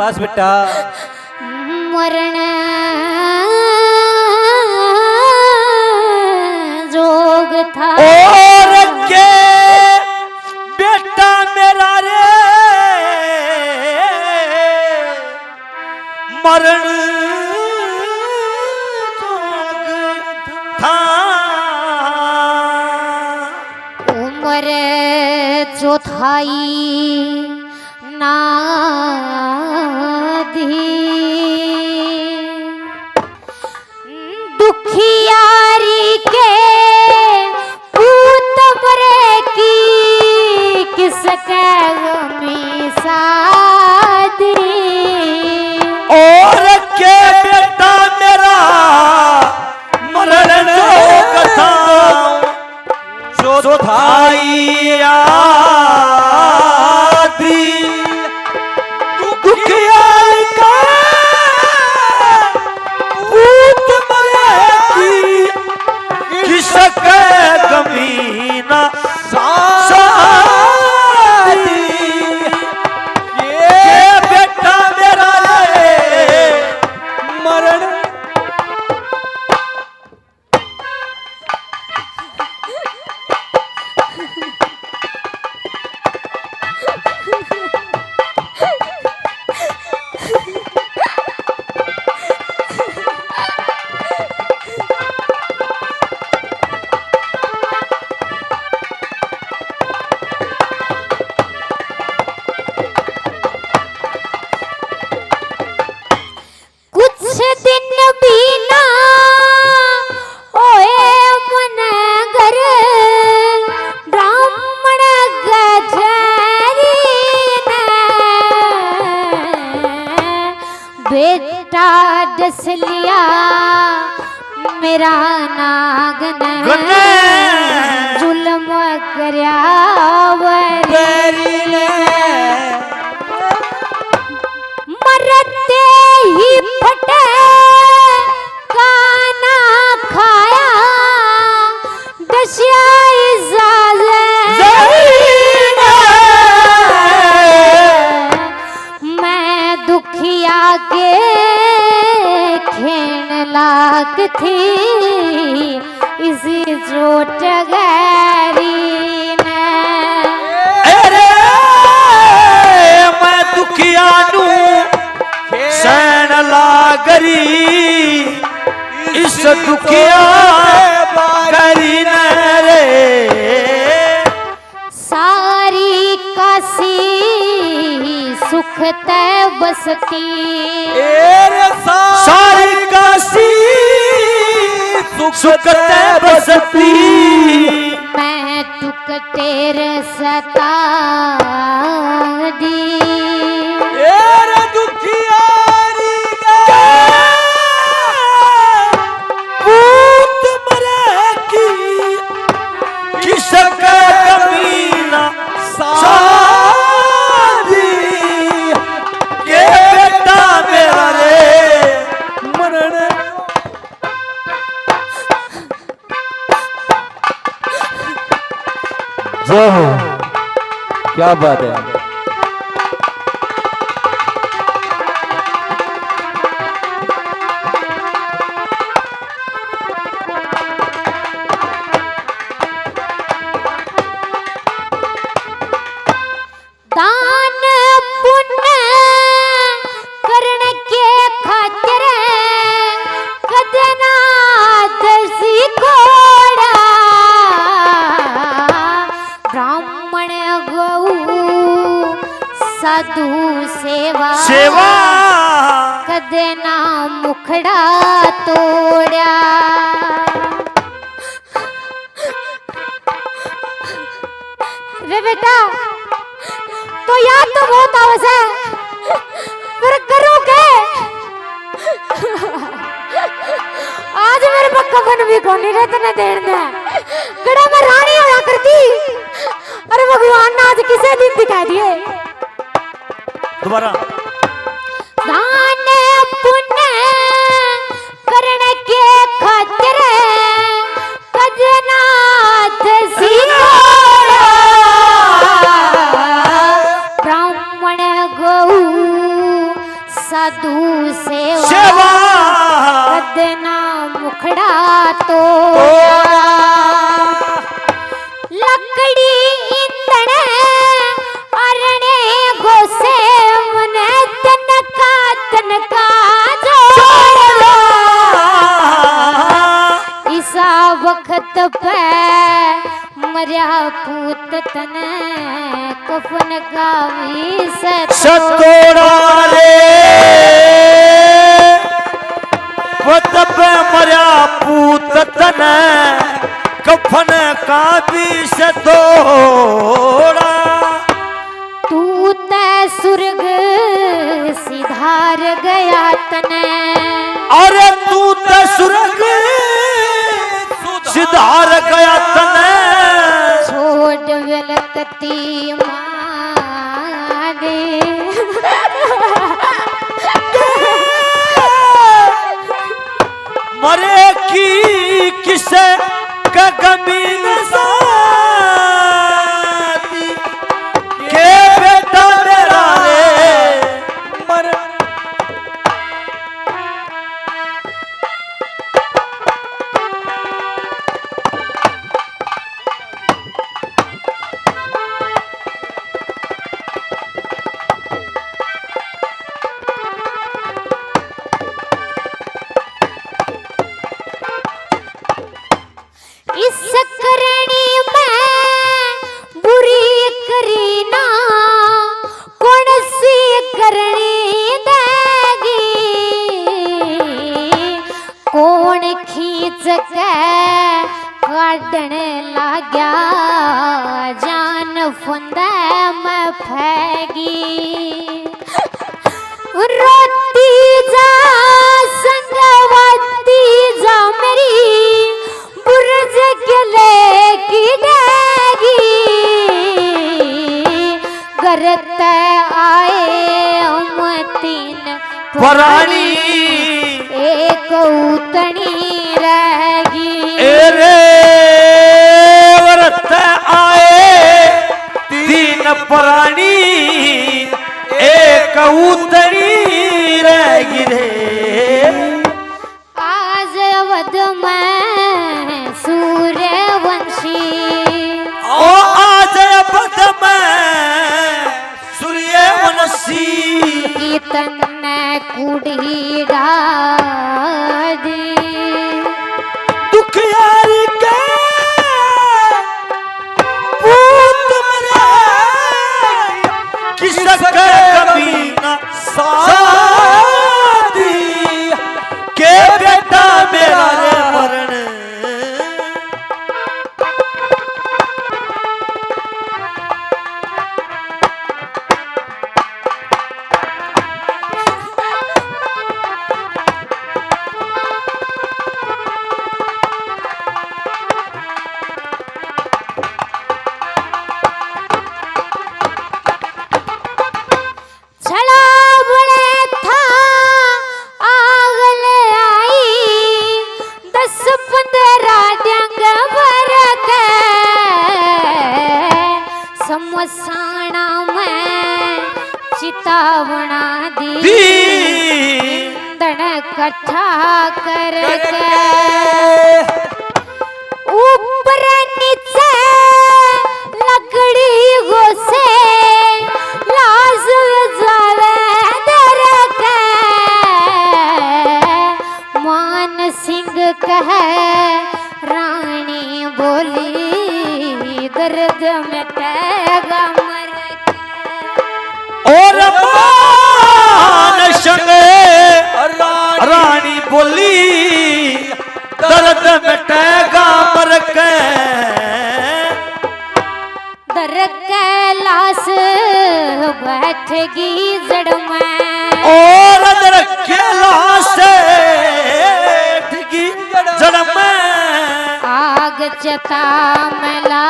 शाबाश बेटा। मरण जोग था और के बेटा मेरा रे मरण जोग था। उम्र जो थाई नाधी दुखियारी के पूत मरे की किसके गमी सादी। और के बेटा मेरा मरण जोग था जो थाई आदि दुखियारी का पूत मरे की किसके गमी ना सादी। ये बेटा मेरा रे मरण बेटा डस लिया मेरा नागन जुल्म करया मरते ही फटे काना खाया दसिया मैं दुखिया के खेन लाग थी इसी चोट गैरी ने। अरे मैं दुखिया नू सैन लागरी इस दुखिया गरी रे सारी काशी सुख तय बसती सारी काशी सुख तय बसती मैं टुक तेरे सता दी। दुखियारी पूत मरे की किसके कमी ना सादी। ये बेटा मेरा रे मरण जो हो। क्या बात है। दान पुण्य करने के खातिर कदना दसी कोड़ा ब्राह्मण गौ साधु सेवा कदना मुखड़ा तोड़ा। रे बेटा तो याद तो बहुत आवस है पर करूं के आज मेरे पक्का बन भी कोनी रहते न देन दे गड़ा में रानी होया करती। अरे भगवान ने आज किसे दिन दिखा दिए। दोबारा दान पुण्य करने के खातिर कजना दसी ब्राह्मण गौ तोड़ा तो लकड़ी इंधन अरणे गोसे मन तनका जोड़ा इसा वक्त पे मरिया पूत तन कफन गावी सतोड़ा रे वक्त पे मरिया पूत तन कफन का भी सतोड़ा तू ते सुर्ग सिधार गया तने अरे तू तो सुरग सिधार गया तने छोड़ वेलकती मारे मरे की किसे का गमीन साथी के बेटा मेरा रे मर इस करनी में बुरी करीना कौन सी करनी देगी कौन खींच के काटने लगा जान फंदे में फेंगी रोती जा संगवाती जा मेरी बुरज गले की डेगी करते आए हम तीन परानी एक उतनी रहेगी एरे वरत आए तीन परानी एक उतरी रह गिरे आज वध में सूर्यवंशी ओ आज पद में सूर्यवंशी कीर्तन कुड़ी डादी दुखियारी के पूत मरे किसक कभी न साथी के बेटा मेरा रे मरण समसाना में चितावना दी दन कट्ठा करके ऊपर नीचे लकड़ी गोसे लाज जावे दर के मान सिंह कहे रानी बोली दर्द में तेगा मर और मान संगे रानी बोली दर्द मिटेगा मर के दर कैलाश बैठगी जड़ में और दर कैलाश बैठगी जड़ में आग जता मला